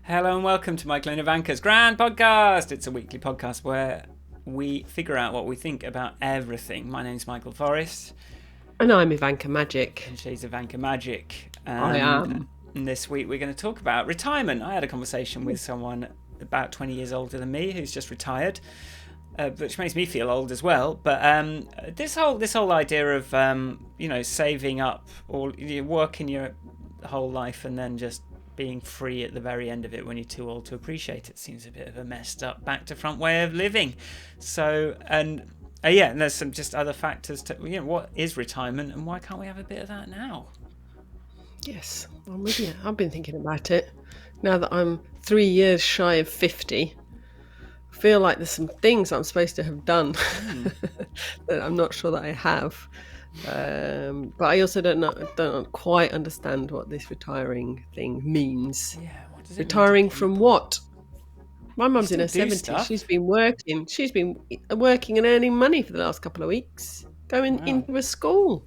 Hello and welcome to Michael and Ivanka's Grand Podcast. It's a weekly podcast where we figure out what we think about everything. My name's Michael Forrest. And I'm Ivanka Magic. And she's Ivanka Magic. I am. And this week we're going to talk about retirement. I had a conversation with someone about 20 years older than me who's just retired, which makes me feel old as well. But this whole idea of saving up or working your whole life and then just being free at the very end of it when you're too old to appreciate it seems a bit of a messed up back to front way of living. So and there's some just other factors to what is retirement and why can't we have a bit of that now? Yes, I'm with you. I've been thinking about it now that I'm 3 years shy of 50. I feel like there's some things I'm supposed to have done that I'm not sure that I have. But I also don't quite understand what this retiring thing means. Yeah, what does it retiring mean to from people? What? My mum's in her Still do 70s. stuff. She's been working and earning money for the last couple of weeks, going into a school.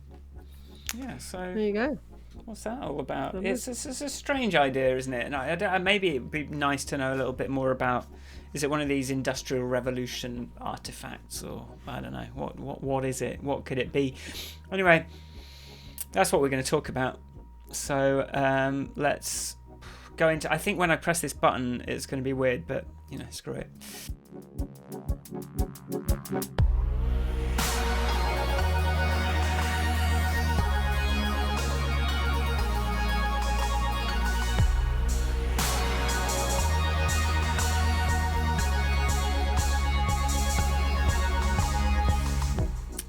Yeah, so There you go. what's that all about? It's a strange idea, isn't it? And maybe it'd be nice to know a little bit more about. Is it one of these Industrial Revolution artifacts, or I don't know what is it? What could it be? Anyway, that's what we're going to talk about. So let's go into. I think when I press this button, it's going to be weird, but screw it.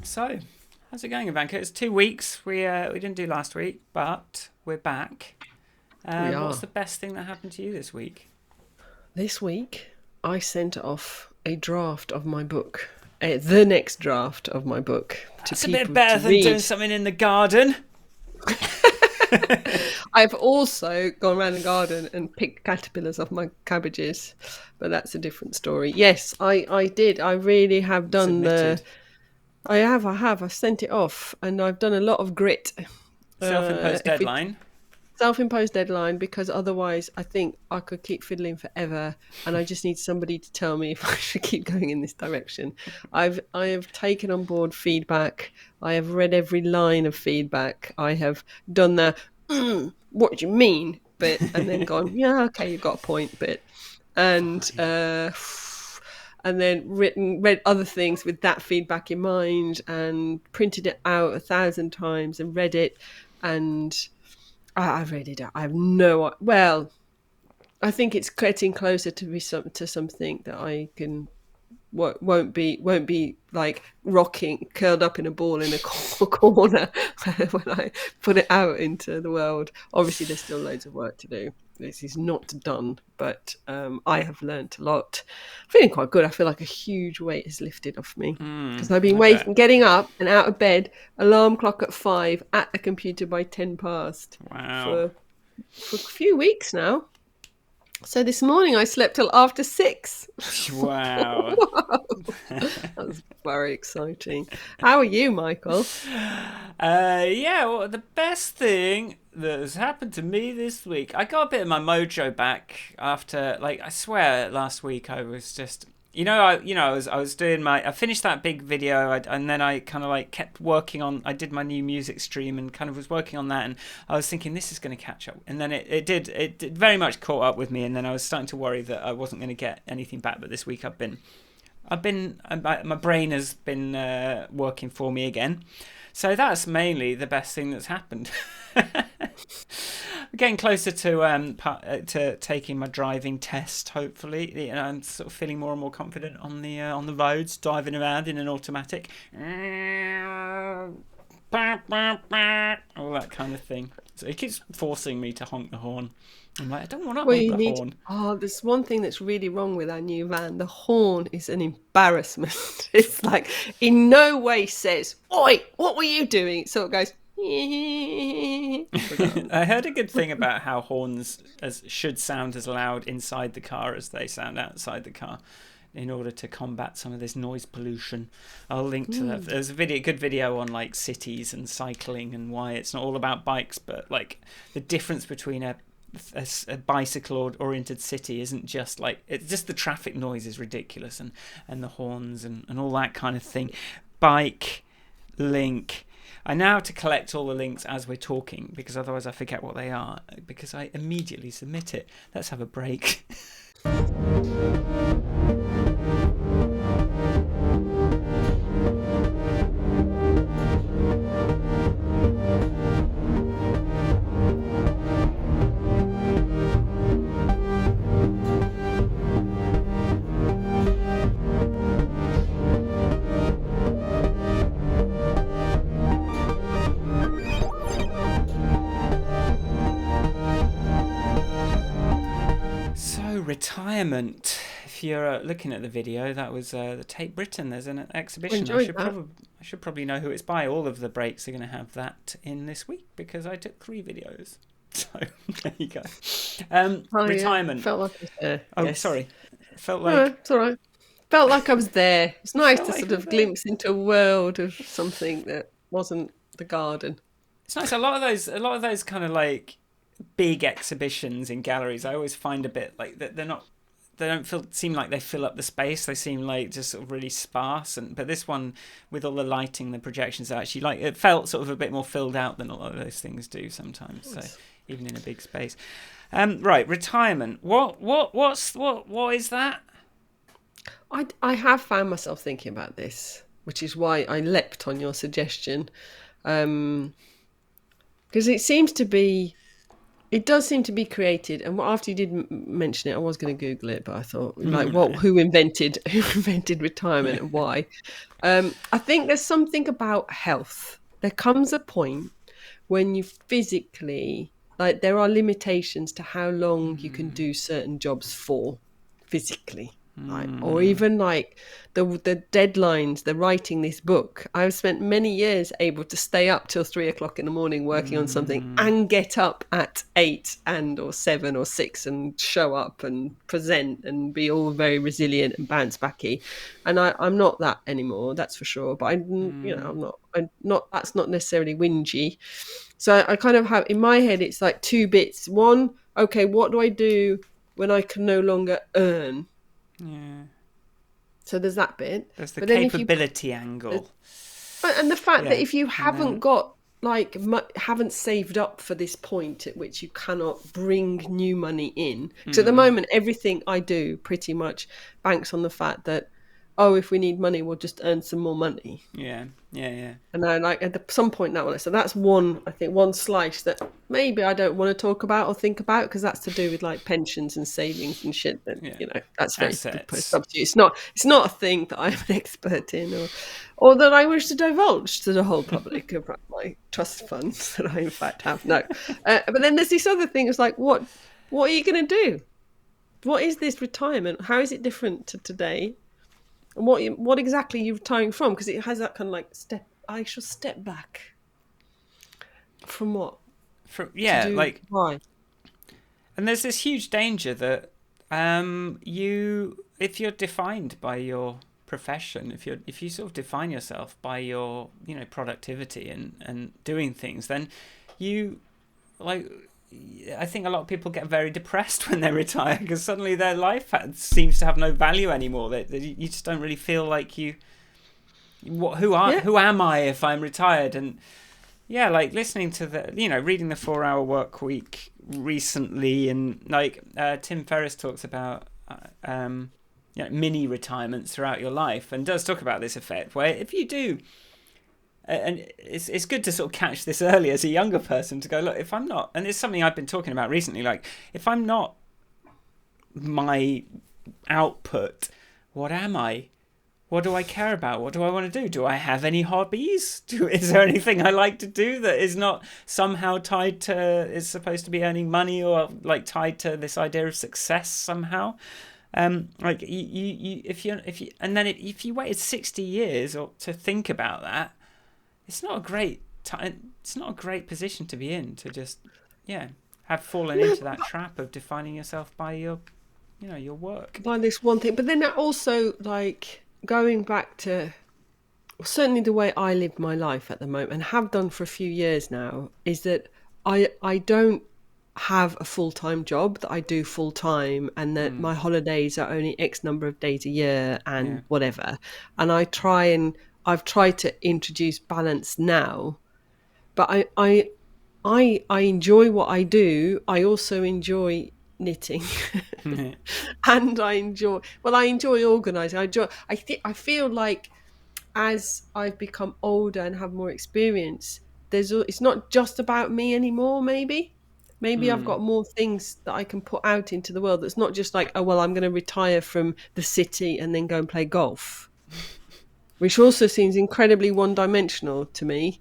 So, how's it going, Ivanka? It's 2 weeks. We didn't do last week, but we're back. We are. What's the best thing that happened to you this week? This week, I sent off a draft of my book, the next draft of my book, to It's a people bit better to than read. doing something in the garden. I've also gone around the garden and picked caterpillars off my cabbages, but that's a different story. Yes, I did. I really have done Submitted. I have. I've sent it off, and I've done a lot of grit. Self-imposed deadline. Self-imposed deadline, because otherwise I think I could keep fiddling forever, and I just need somebody to tell me if I should keep going in this direction. I have taken on board feedback. I have read every line of feedback. I have done the what do you mean bit, and then gone, yeah, okay, you've got a point bit, and then read other things with that feedback in mind, and printed it out 1,000 times and read it, and I've read it out. I have no. Well, I think it's getting closer to something that I can. Won't be like rocking, curled up in a ball in a corner when I put it out into the world. Obviously, there's still loads of work to do. This is not done, but I have learnt a lot. Feeling quite good. I feel like a huge weight is lifted off me because I've been getting up and out of bed, alarm clock at 5, at the computer by 10 past. Wow. For a few weeks now. So this morning I slept till after 6. Wow. That was very exciting. How are you, Michael? Well, the best thing that has happened to me this week, I got a bit of my mojo back after, I swear last week I was just, I was doing I finished that big video, and then I kind of kept working on, I did my new music stream and kind of was working on that, and I was thinking this is going to catch up, and then it did very much caught up with me, and then I was starting to worry that I wasn't going to get anything back. But this week my brain has been working for me again. So that's mainly the best thing that's happened. We're getting closer to taking my driving test. Hopefully, I'm sort of feeling more and more confident on the roads, driving around in an automatic, all that kind of thing. So it keeps forcing me to honk the horn. I'm like, I don't want to honk the horn. Oh, there's one thing that's really wrong with our new van. The horn is an embarrassment. It's like, in no way says, "Oi, what were you doing?" It sort of goes, I heard a good thing about how horns should sound as loud inside the car as they sound outside the car, in order to combat some of this noise pollution. I'll link to that. There's a good video on cities and cycling and why it's not all about bikes, but the difference between a a bicycle oriented city isn't just like, it's just the traffic noise is ridiculous, and the horns and all that kind of thing. Bike link. I now have to collect all the links as we're talking, because otherwise I forget what they are, because I immediately submit it. Let's have a break. Retirement. If you're looking at the video, that was the Tate Britain. There's an exhibition. I should probably know who it's by. All of the breaks are going to have that in this week, because I took 3 videos. So there you go. Retirement. Yeah. Felt like I was there. Oh, yes. Sorry. Felt like. No, it's all right. Felt like I was there. It's nice to sort of glimpse into a world of something that wasn't the garden. It's nice. A lot of those kind of like big exhibitions in galleries, I always find a bit like that they don't seem like they fill up the space. They seem like just sort of really sparse, but this one, with all the lighting, the projections, actually, like, it felt sort of a bit more filled out than a lot of those things do sometimes. So even in a big space. Right, retirement. What is that? I have found myself thinking about this, which is why I leapt on your suggestion, because it does seem to be created. And after you did mention it, I was going to Google it, but I thought, who invented retirement and why? I think there's something about health. There comes a point when you physically, like, there are limitations to how long you can do certain jobs for physically. Right? Or even like the deadlines, the writing this book. I've spent many years able to stay up till 3 o'clock in the morning working on something, and get up at 8 or 7 or 6 and show up and present and be all very resilient and bounce backy. And I'm not that anymore, that's for sure. But I'm not. That's not necessarily whingy. So I kind of have in my head, it's like 2 bits. One, okay, what do I do when I can no longer earn? Yeah. So there's that bit. There's the capability angle. And the fact that if you haven't got, like, haven't saved up for this point at which you cannot bring new money in. So at the moment, everything I do pretty much banks on the fact that, if we need money, we'll just earn some more money. Yeah. And I like at some point now, so that's one slice that maybe I don't want to talk about or think about, because that's to do with like pensions and savings and shit. That that's very up to you. It's not a thing that I'm an expert in, or that I wish to divulge to the whole public about my trust funds that I in fact have. No, but then there's this other thing. It's like, what are you going to do? What is this retirement? How is it different to today? And what exactly are you retiring from? Because it has that kind of like I shall step back. From what? Why? And there's this huge danger that if you're defined by your profession, if you sort of define yourself by your productivity and doing things, then I think a lot of people get very depressed when they retire, because suddenly their life seems to have no value anymore. You just don't really feel like who am I if I'm retired? And like listening to reading the 4-Hour Work Week recently, and like Tim Ferriss talks about mini retirements throughout your life, and does talk about this effect where if you do. And it's good to sort of catch this early as a younger person, to go, look, if I'm not, and it's something I've been talking about recently, like, if I'm not my output, what am I? What do I care about? What do I want to do? Do I have any hobbies? Is there anything I like to do that is not somehow tied to, is supposed to be earning money, or like tied to this idea of success somehow? Like if you waited 60 years to think about that, it's not a great time. It's not a great position to be in, to just have fallen into that trap of defining yourself by your work, by this one thing. But then that also, like, going back to certainly the way I live my life at the moment, and have done for a few years now, is that I don't have a full-time job that I do full-time, and that my holidays are only X number of days a year Yeah. and whatever. And I've tried to introduce balance now, but I enjoy what I do. I also enjoy knitting. And I enjoy organizing. I feel like as I've become older and have more experience, it's not just about me anymore. Maybe I've got more things that I can put out into the world. That's not just like, oh well, I'm going to retire from the city and then go and play golf, which also seems incredibly one-dimensional to me.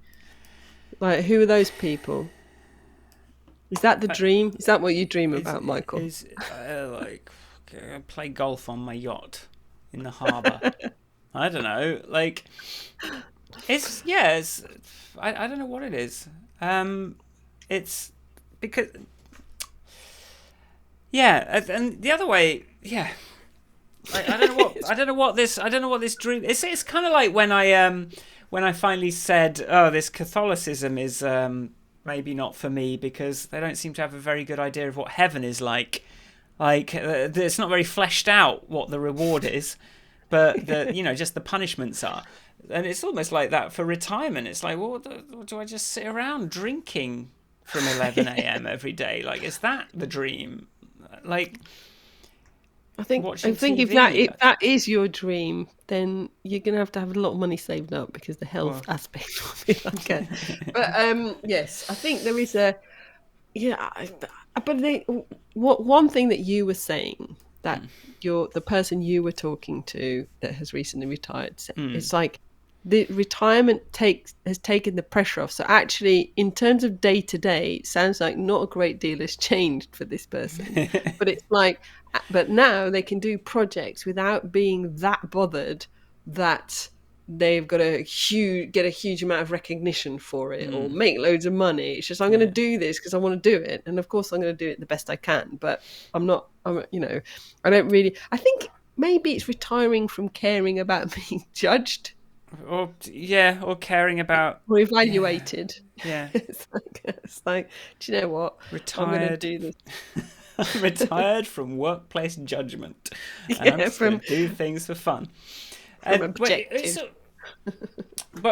Like, who are those people? Is that the dream? Is that what you dream about, Michael? Is like play golf on my yacht in the harbour. I don't know. Like, it's yeah. It's I don't know what it is. It's because yeah, and the other way, yeah. I don't know what I don't know what this dream. It's kind of like when I finally said, oh, this Catholicism is maybe not for me because they don't seem to have a very good idea of what heaven is like. Like it's not very fleshed out what the reward is, but just the punishments are. And it's almost like that for retirement. It's like, well, do I just sit around drinking from 11 a.m. every day? Like, is that the dream? Like, I think if that is your dream, then you're going to have a lot of money saved up, because the health aspect will be like it. But yes, I think there is a one thing that you were saying, that the person you were talking to that has recently retired, it's like the retirement has taken the pressure off. So actually, in terms of day to day, it sounds like not a great deal has changed for this person. But it's like, but now they can do projects without being that bothered that they've got get a huge amount of recognition for it or make loads of money. It's just, I'm going to do this because I want to do it, and of course I'm going to do it the best I can. But I don't really. I think maybe it's retiring from caring about being judged. Or caring about or evaluated. Yeah. It's like, do you know what? Retired. I'm going to do this. I'm retired from workplace judgment. And I'm just going to do things for fun. But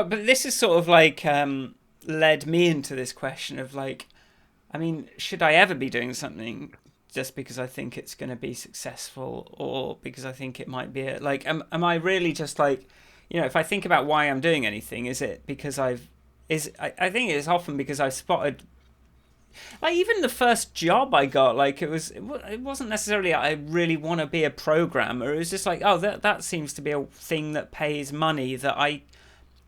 this is sort of like led me into this question of like, I mean, should I ever be doing something just because I think it's going to be successful, or because I think it might be like, am I really just like, if I think about why I'm doing anything, is it because I think it's often because I've spotted, like, even the first job I got, like, it wasn't necessarily I really want to be a programmer. It was just like, oh, that seems to be a thing that pays money that I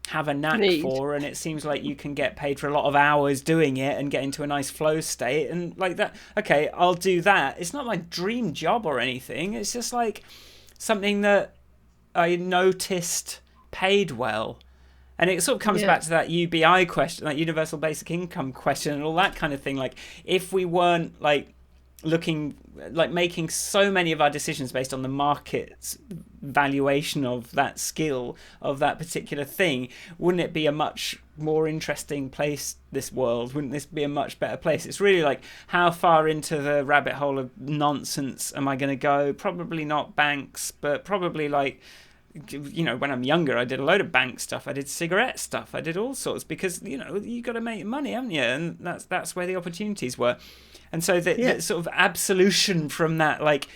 have a knack for, and it seems like you can get paid for a lot of hours doing it and get into a nice flow state, and like that. Okay, I'll do that. It's not my dream job or anything. It's just like something that I noticed paid well. And it sort of comes back to that UBI question, that universal basic income question, and all that kind of thing. Like, if we weren't like making so many of our decisions based on the market's valuation of that skill, of that particular thing, wouldn't it be a much more interesting place, this world? Wouldn't this be a much better place? It's really like, how far into the rabbit hole of nonsense am I going to go? Probably not banks, but probably like, when I'm younger, I did a load of bank stuff. I did cigarette stuff. I did all sorts, because you got to make money, haven't you? And that's where the opportunities were. And so the sort of absolution from that, like,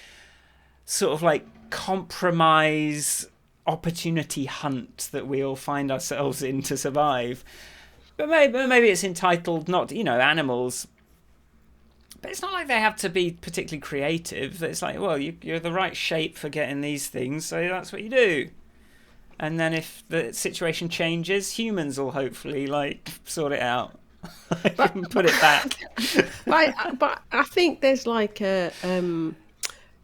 sort of like compromise opportunity hunt that we all find ourselves in to survive. But maybe it's entitled not, animals. But it's not like they have to be particularly creative. It's like, well, you're the right shape for getting these things, so that's what you do. And then if the situation changes, humans will hopefully like sort it out. Put it back. But I think there's like there's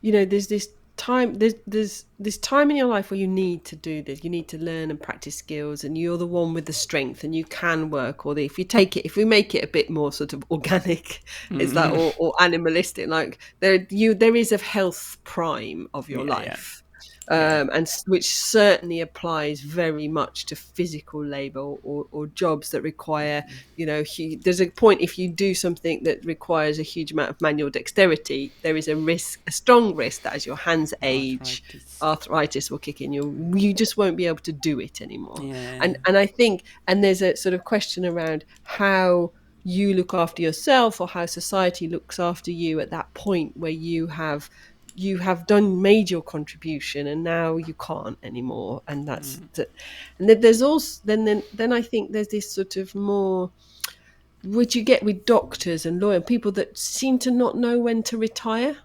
this time. There's this time in your life where you need to do this. You need to learn and practice skills, and you're the one with the strength, and you can work. Or if we make it a bit more sort of organic, it's like or animalistic. Like there is a health prime of your life. which certainly applies very much to physical labor or jobs that require, there's a point if you do something that requires a huge amount of manual dexterity, there is a strong risk that as your hands age, arthritis will kick in. You just won't be able to do it anymore. And I think, and there's a sort of question around how you look after yourself or how society looks after you at that point where you have made your contribution and now you can't anymore. And that's and then there's also then I think there's this sort of more what you get with doctors and lawyers, people that seem to not know when to retire.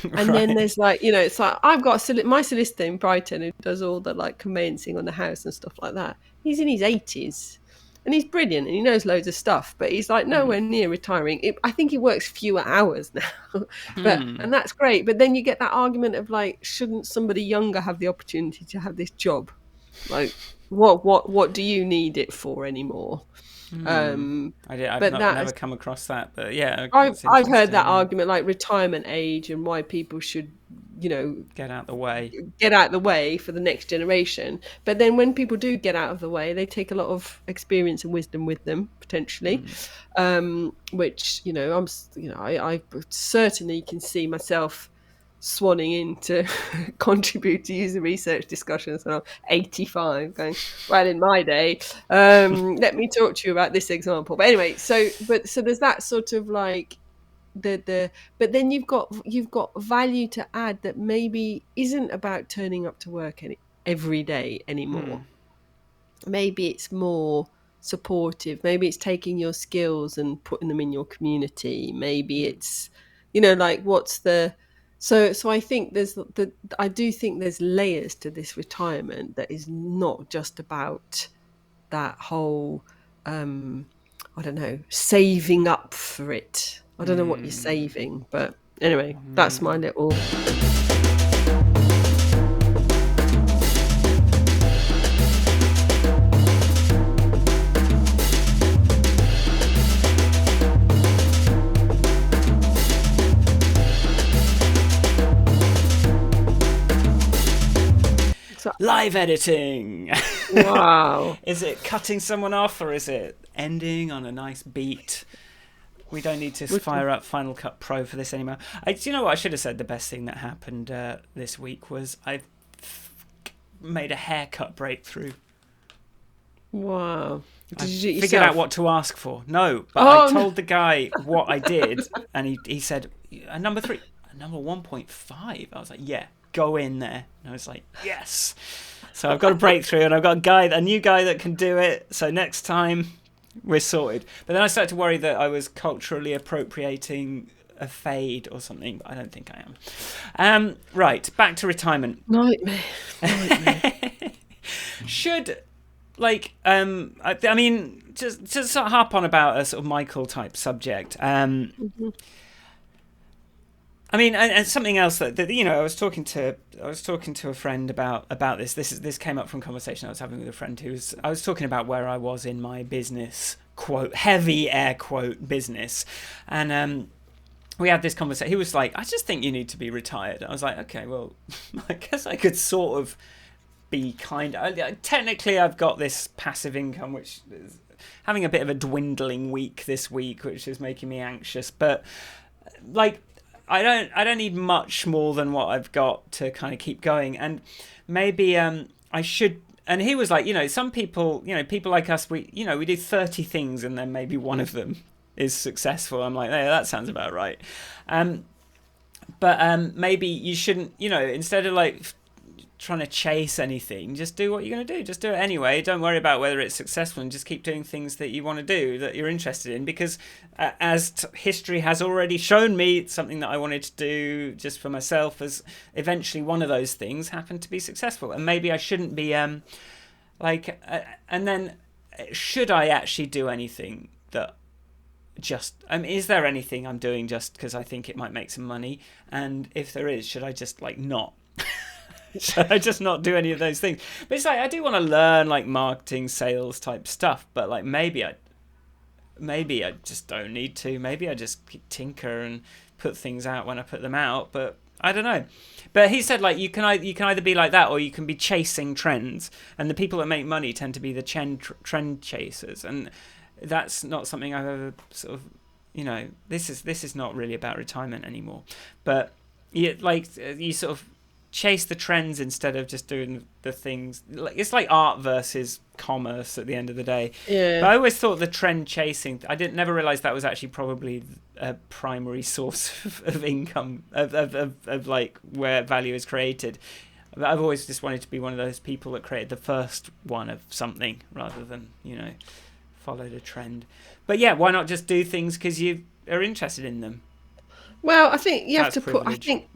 And then there's it's like I've got my solicitor in Brighton who does all the like conveyancing on the house and stuff like that. He's in his 80s and he's brilliant and he knows loads of stuff, but he's like nowhere near retiring. I think he works fewer hours now, and that's great. But then you get that argument of like, shouldn't somebody younger have the opportunity to have this job? Like, what do you need it for anymore? I've never come across that, but yeah, I've heard that argument, like retirement age and why people should, get out the way for the next generation. But then when people do get out of the way, they take a lot of experience and wisdom with them potentially, which I certainly can see myself swanning in to contribute to user research discussions when I'm 85 going, well, in my day, let me talk to you about this example. But anyway, so there's that sort of like but then you've got value to add that maybe isn't about turning up to work every day anymore. Maybe it's more supportive. Maybe it's taking your skills and putting them in your community. Maybe it's what's the So I think I do think there's layers to this retirement that is not just about that whole, saving up for it. I don't know what you're saving, but anyway, that's my little... Live editing. Wow. Is it cutting someone off or is it ending on a nice beat? We don't need to fire up Final Cut Pro for this anymore. Do you know what I should have said? The best thing that happened this week was I've made a haircut breakthrough. Wow. Did you do it yourself? Figured out what to ask for. No, but I told the guy what I did, and he said, a number 3, a number 1.5. I was like, yeah. Go in there. And I was like, yes. So I've got a breakthrough and I've got a new guy that can do it. So next time we're sorted. But then I started to worry that I was culturally appropriating a fade or something, but I don't think I am. Right, back to retirement. Nightmare. Should, I mean, just sort of harp on about a sort of Michael type subject. I mean, and something else that I was talking to a friend about this. This came up from conversation I was having with a friend I was talking about where I was in my business, quote, heavy air quote business, and we had this conversation. He was like, I just think you need to be retired. I was like, okay, well, I guess I could sort of be technically I've got this passive income, which is having a bit of a dwindling week this week, which is making me anxious, but like, I don't need much more than what I've got to kind of keep going, and maybe I should. And he was like, some people, people like us, we do 30 things and then maybe one of them is successful. I'm like, yeah, that sounds about right. But maybe you shouldn't, instead of like trying to chase anything, just do what you're going to do. Just do it anyway. Don't worry about whether it's successful, and just keep doing things that you want to do, that you're interested in, because as history has already shown me, something that I wanted to do just for myself as eventually one of those things happened to be successful. And maybe I shouldn't be and then should I actually do anything that just is there anything I'm doing just because I think it might make some money? And if there is, should I just not should I just not do any of those things? But it's like, I do want to learn like marketing, sales type stuff, but like maybe I just don't need to. Maybe I just tinker and put things out when I put them out, but I don't know. But he said like you can either be like that or you can be chasing trends, and the people that make money tend to be the trend chasers, and that's not something I've ever sort of, this is not really about retirement anymore, but you sort of chase the trends instead of just doing the things. It's like art versus commerce at the end of the day. Yeah. But I always thought the trend chasing, I didn't never realize that was actually probably a primary source of income, of like where value is created. I've always just wanted to be one of those people that created the first one of something rather than followed a trend. But yeah, why not just do things because you are interested in them? Well, I think you have That's to put. I privilege. think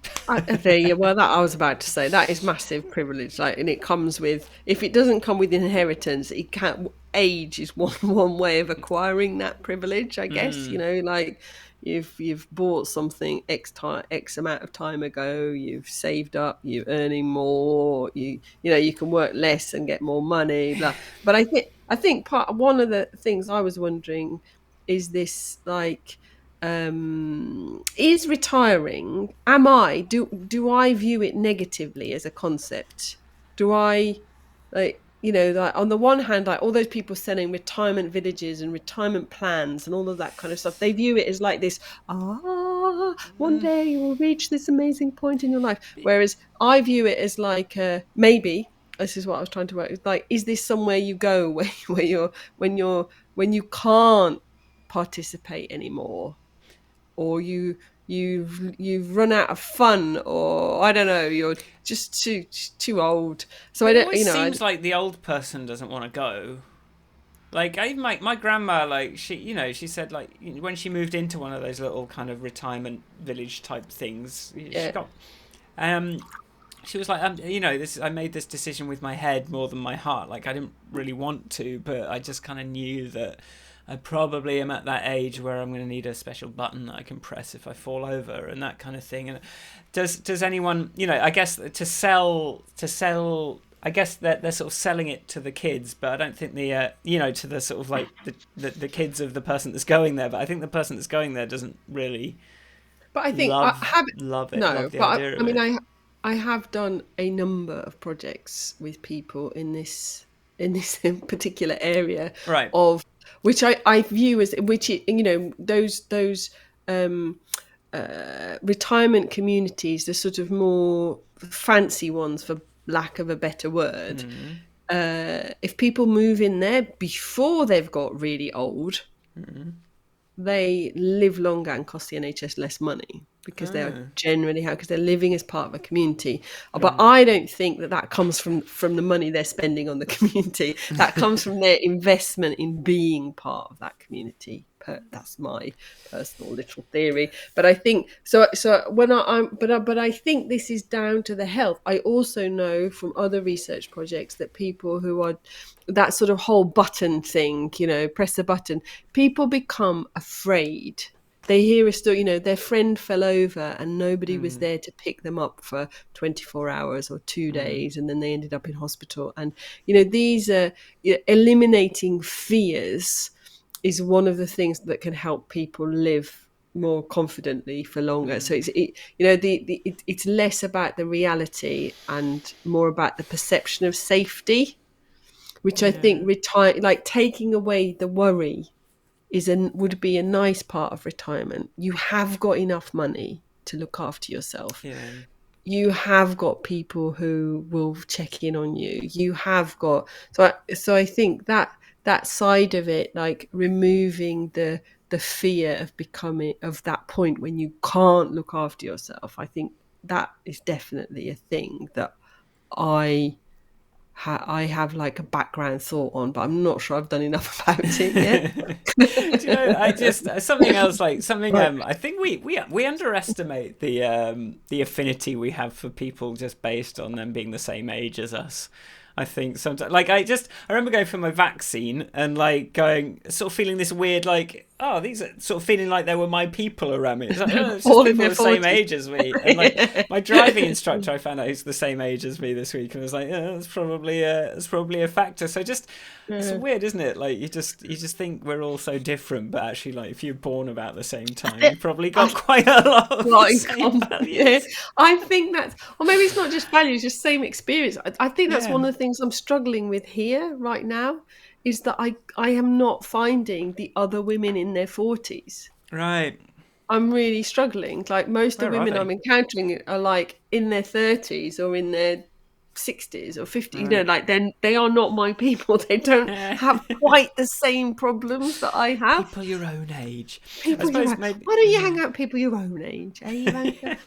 there. Yeah, well, that I was about to say that is massive privilege. Like, and it comes with. If it doesn't come with inheritance, it can't. Age is one way of acquiring that privilege. I guess like you've bought something X amount of time ago. You've saved up. You're earning more. You can work less and get more money. Blah. But I think one of the things I was wondering is this like. Is retiring, do I view it negatively as a concept? Do I like on the one hand, like all those people selling retirement villages and retirement plans and all of that kind of stuff, they view it as like this, one day you will reach this amazing point in your life, whereas I view it as like maybe this is what I was trying to work with, like, is this somewhere you go when you can't participate anymore, or you've run out of fun, or I don't know, you're just too old. So I It don't, always seems like the old person doesn't want to go. Like even my grandma, like she said like when she moved into one of those little kind of retirement village type things, she got she was like this I made this decision with my head more than my heart. Like I didn't really want to, but I just kind of knew that I probably am at that age where I'm going to need a special button that I can press if I fall over and that kind of thing. And does anyone, I guess to sell, I guess they're sort of selling it to the kids, but I don't think to the sort of like the kids of the person that's going there. But I think the person that's going there doesn't really. But I think love it. no, Love the but idea of I mean, it. I have done a number of projects with people in this particular area, Right. of which I view as those retirement communities, the sort of more fancy ones, for lack of a better word. If people move in there before they've got really old, they live longer and cost the NHS less money because they're generally because they're living as part of a community. But I don't think that comes from the money they're spending on the community. That comes from their investment in being part of that community. That's my personal little theory. But I think so when but I think this is down to the health. I also know from other research projects that people who are that sort of whole button thing, press a button, people become afraid. They hear a story, their friend fell over and nobody was there to pick them up for 24 hours or 2 days, and then they ended up in hospital. And these are eliminating fears is one of the things that can help people live more confidently for longer. So it's less about the reality and more about the perception of safety, which I think taking away the worry would be a nice part of retirement. You have got enough money to look after yourself. Yeah. You have got people who will check in on you. You have got so I think that side of it, like removing the fear of becoming of that point when you can't look after yourself, I think that is definitely a thing that I have like a background thought on, but I'm not sure I've done enough about it yet. Do you know, I just something else like something. I think we underestimate the affinity we have for people just based on them being the same age as us. I think sometimes, like I remember going for my vaccine and like going, sort of feeling this weird like oh, these are sort of feeling like they were my people around me. It's like, oh, it's just All in people their the same 40s. age as me. And like my driving instructor, I found out who's the same age as me this week, and I was like, yeah, that's probably a factor. So just it's Yeah. weird, isn't it? Like you just think we're all so different, but actually, like if you're born about the same time, you probably got quite a lot of Lot the in same common. values. Yeah. I think that's, or maybe it's not just values, just same experience. I think that's Yeah. one of the things I'm struggling with here right now is that I am not finding the other women in their 40s. Right. I'm really struggling. Like most of the Where are women they? I'm encountering are like in their 30s or in their 60s or 50s. You know, Right. like then they are not my people. They don't have quite the same problems that I have. People your own age. I People your suppose own. maybe. Why don't you Yeah. hang out with people your own age, eh, Ivanka?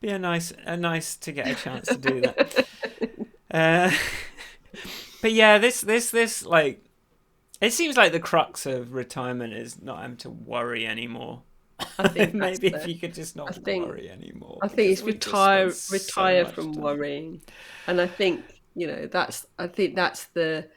Be a nice to get a chance to do that. Uh, but yeah, this like it seems like the crux of retirement is not having to worry anymore. I think that's Maybe if the. you could just I not think. worry anymore, I think because it's we just spend so retire much from time. worrying, and I think that's. I think that's the.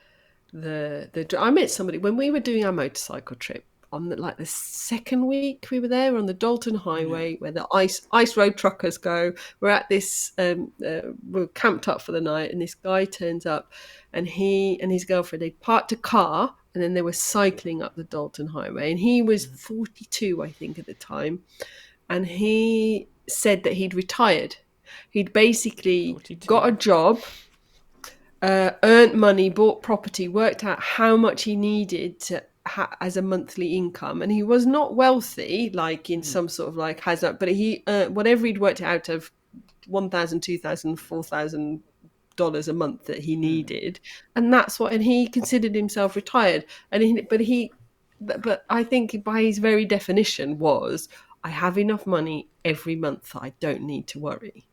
I met somebody when we were doing our motorcycle trip on like the second week we were there on the Dalton Yeah. Highway where the ice road truckers go. We're at this. We're camped up for the night, and this guy turns up, and he and his girlfriend they parked a car. And then they were cycling up the Dalton Highway, and he was 42, I think, at the time. And he said that he'd retired. He'd basically 42. got a job, earned money, bought property, worked out how much he needed to as a monthly income, and he was not wealthy, like in some sort of like but he whatever he'd worked out of $1,000, $2,000, $4,000 a month that he needed, and that's what, and he considered himself retired, but I think by his very definition was, I have enough money every month that I don't need to worry.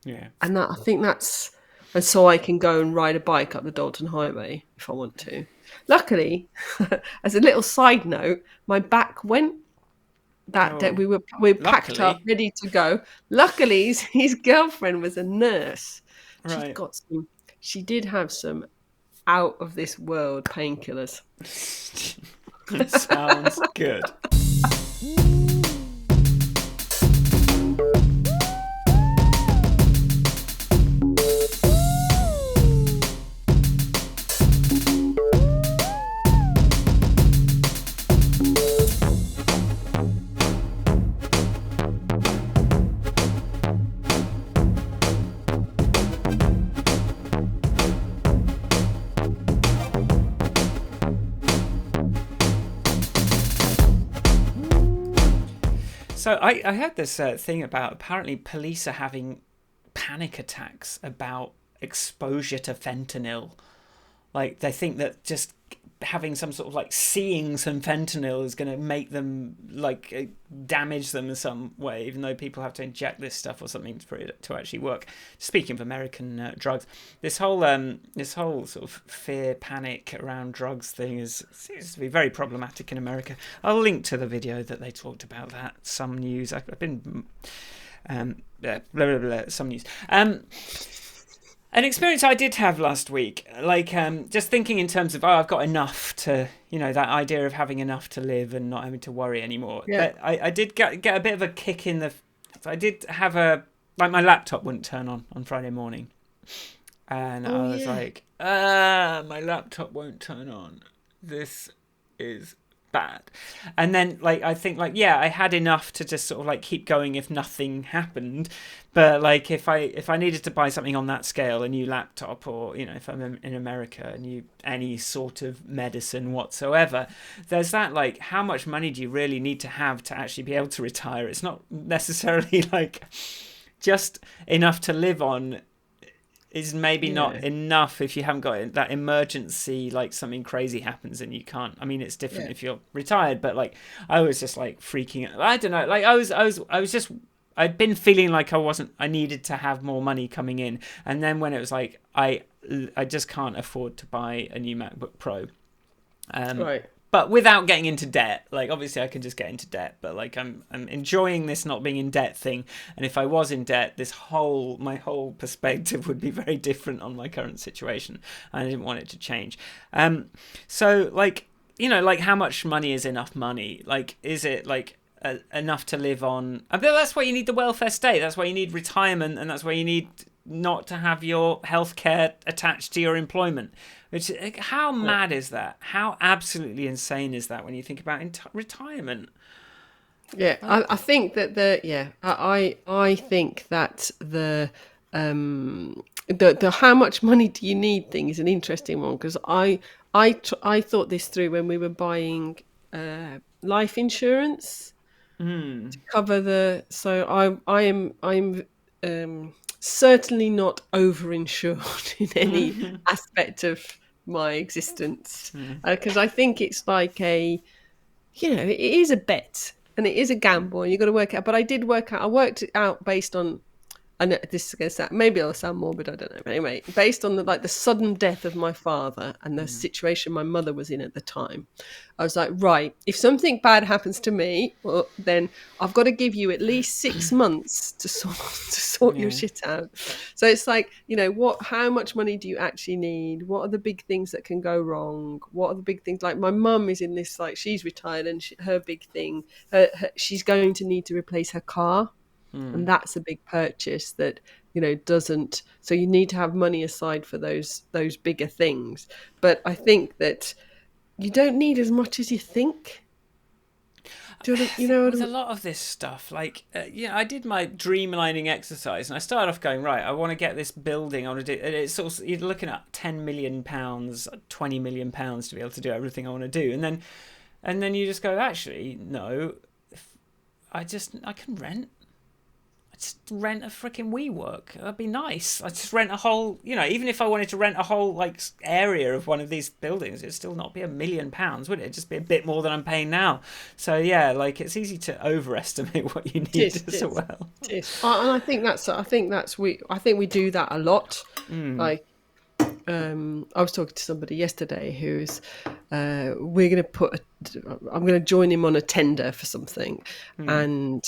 Yeah. And that I think that's, and so I can go and ride a bike up the Dalton Highway if I want to. Luckily, as a little side note, my back went that day. We packed up, Luckily. ready to go. Luckily, his girlfriend was a nurse. Right. She did have some out of this world painkillers. Sounds good. So I heard this thing about apparently police are having panic attacks about exposure to fentanyl. Like they think that just having some sort of like seeing some fentanyl is going to make them like damage them in some way, even though people have to inject this stuff or something for it to actually work. Speaking of American drugs, this whole sort of fear panic around drugs thing seems to be very problematic in America. I'll link to the video that they talked about that. Some news. I've been blah, blah, blah, some news. An experience I did have last week, like just thinking in terms of, I've got enough to, that idea of having enough to live and not having to worry anymore. Yeah. I did get a bit of a kick in the. I did have my laptop wouldn't turn on Friday morning, and I was like, my laptop won't turn on. This is bad. And then I think I had enough to just sort of keep going if nothing happened, but if I needed to buy something on that scale, a new laptop, or if I'm in America, any sort of medicine whatsoever, there's that how much money do you really need to have to actually be able to retire? It's not necessarily just enough to live on is maybe not enough if you haven't got that emergency, something crazy happens and you can't. I mean, it's different if you're retired, but I was just freaking out. I don't know. I'd been feeling like I needed to have more money coming in. And then when it was I just can't afford to buy a new MacBook Pro. Right. But without getting into debt, obviously I can just get into debt, but I'm enjoying this not being in debt thing. And if I was in debt, my whole perspective would be very different on my current situation. And I didn't want it to change. So like how much money is enough money? Like, is it like enough to live on? I bet that's why you need the welfare state. That's why you need retirement, and that's why you need not to have your healthcare attached to your employment. Which, how mad is that? How absolutely insane is that when you think about retirement? Yeah, I think that I think that the how much money do you need thing is an interesting one, because I thought this through when we were buying life insurance to cover I'm certainly not overinsured in any aspect of my existence, because I think it's like it is a bet and it is a gamble, and you've got to work out. But I worked it out based on, I know this is going to sound, maybe I'll sound morbid, I don't know. But anyway, based on the sudden death of my father and the situation my mother was in at the time, I was like, right, if something bad happens to me, well, then I've got to give you at least 6 months to sort your shit out. So it's like, how much money do you actually need? What are the big things that can go wrong? What are the big things? Like, my mum is in this, like, she's retired, and her big thing, she's going to need to replace her car. And that's a big purchase that, doesn't. So you need to have money aside for those bigger things. But I think that you don't need as much as you think. There's a lot of this stuff. Like, I did my dreamlining exercise, and I started off going, right, I want to get this building. I want to do. It's sort of, you're looking at £10 million, £20 million to be able to do everything I want to do, and then you just go, actually, no, I can rent. I just rent a freaking WeWork. That'd be nice. I just rent a whole, even if I wanted to rent a whole like area of one of these buildings, it'd still not be £1 million, would it? It'd just be a bit more than I'm paying now. So yeah, like, it's easy to overestimate what you need as well. It is. And I think we do that a lot. Like, I was talking to somebody yesterday who's I'm going to join him on a tender for something, and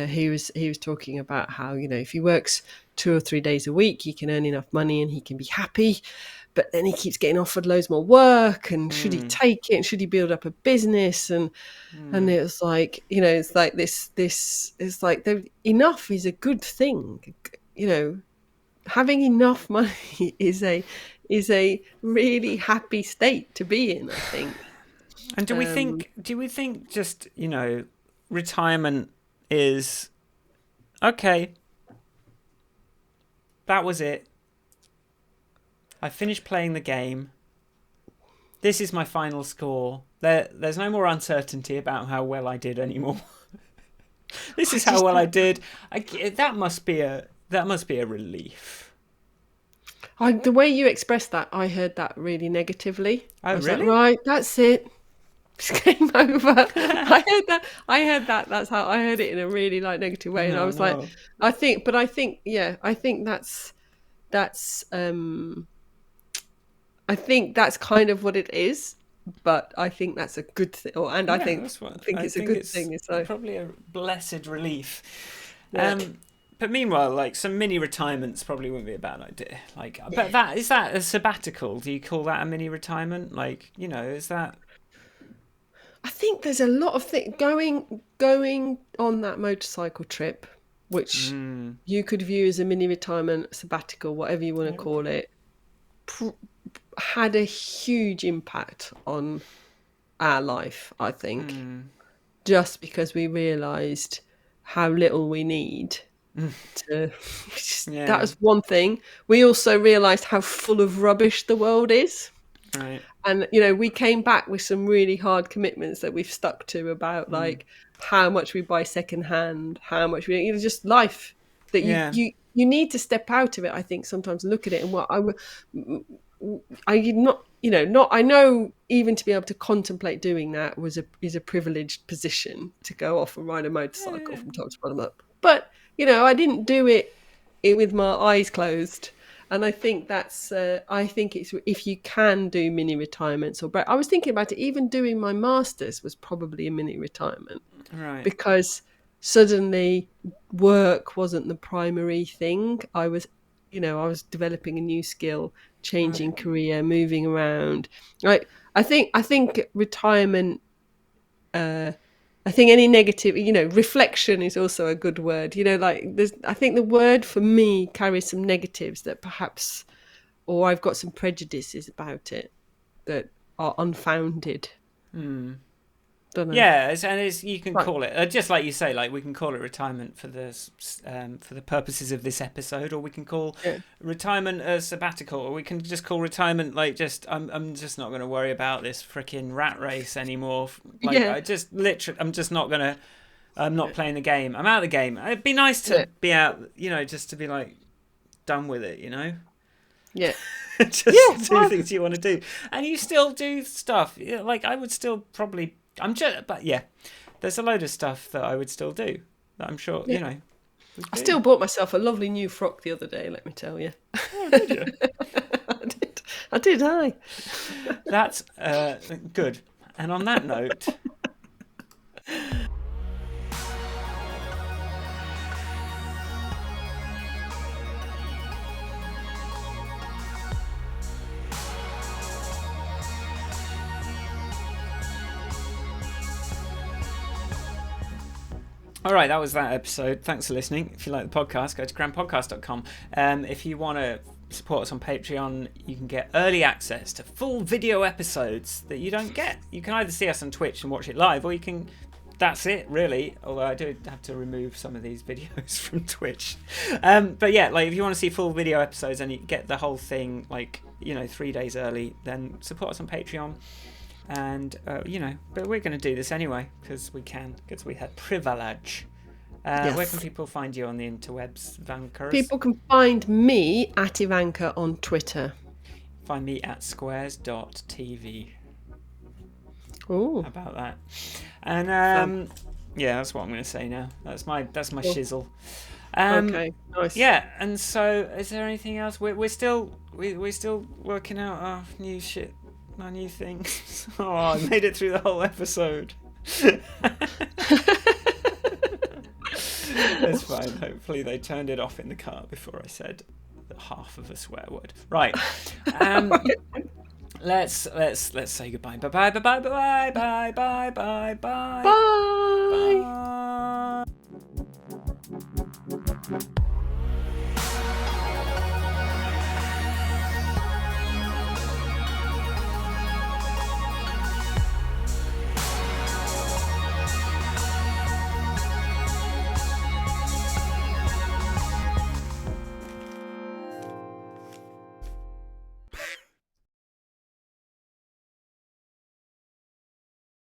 he was talking about how, if he works 2 or 3 days a week, he can earn enough money and he can be happy, but then he keeps getting offered loads more work, and should he take it, and should he build up a business, and it was like, it's like this it's like enough is a good thing. Having enough money is a really happy state to be in, I think. And do we think just, retirement is okay, that was it, I finished playing the game, this is my final score, there's no more uncertainty about how well I did anymore. This is how well I did. That must be a relief. The way you expressed that, I heard that really negatively. Oh, really? Like, right, that's it. It's game over. I heard that. That's how I heard it, in a really negative way. And I was like, I think that's kind of what it is. But I think that's a good thing. I think it's a good thing. It's probably a blessed relief. Yeah. But meanwhile, like, some mini retirements probably wouldn't be a bad idea. Like, but is that a sabbatical? Do you call that a mini retirement? Like, is that? I think there's a lot of things going on that motorcycle trip, which you could view as a mini retirement, sabbatical, whatever you want to call it, had a huge impact on our life, I think, just because we realised how little we need. That was one thing. We also realised how full of rubbish the world is. Right. And, we came back with some really hard commitments that we've stuck to about like how much we buy secondhand, how much we, just life that you need to step out of it. I think sometimes look at it, and what I know even to be able to contemplate doing that is a privileged position, to go off and ride a motorcycle from top to bottom up. But, I didn't do it with my eyes closed. And I think it's if you can do mini retirements I was thinking about it, even doing my master's was probably a mini retirement. Right. Because suddenly work wasn't the primary thing. I was developing a new skill, changing career, moving around. Right. I think retirement. I think any negative, reflection is also a good word. I think the word for me carries some negatives that perhaps, or I've got some prejudices about it that are unfounded. Don't know. Yeah, you can Right. call it just like you say, like we can call it retirement for the purposes of this episode, or we can call Yeah. retirement a sabbatical, or we can just call retirement like just I'm just not going to worry about this freaking rat race anymore. Like Yeah. I just literally I'm just not gonna. I'm not playing the game. I'm out of the game. It'd be nice to Yeah. be out, just to be like done with it, Yeah. just Yeah, do well- things you want to do, and you still do stuff. Like I would still probably. But yeah, there's a load of stuff that I would still do. That I'm sure Yeah. we'd I do. still bought myself a lovely new frock the other day, let me tell you. Oh, did you? I did, aye. That's good. And on that note. All right, that was that episode. Thanks for listening. If you like the podcast, go to grandpodcast.com. If you want to support us on Patreon, you can get early access to full video episodes that you don't get. You can either see us on Twitch and watch it live, or you can... That's it, really. Although I do have to remove some of these videos from Twitch. But yeah, like if you want to see full video episodes and you get the whole thing, 3 days early, then support us on Patreon. And but we're going to do this anyway because we had privilege. Yes. Where can people find you on the interwebs, Vankers? People can find me at Ivanka on Twitter. Find me at squares.tv. Oh, How about that? And yeah, that's what I'm going to say now. That's my shizzle. okay, nice. Yeah, and so is there anything else? We're still working out our new shit. My new thing. Oh, I made it through the whole episode. It's fine. Hopefully they turned it off in the car before I said half of a swear word. Right. Let's say goodbye. Bye bye bye bye bye bye bye bye bye bye. Bye. Bye.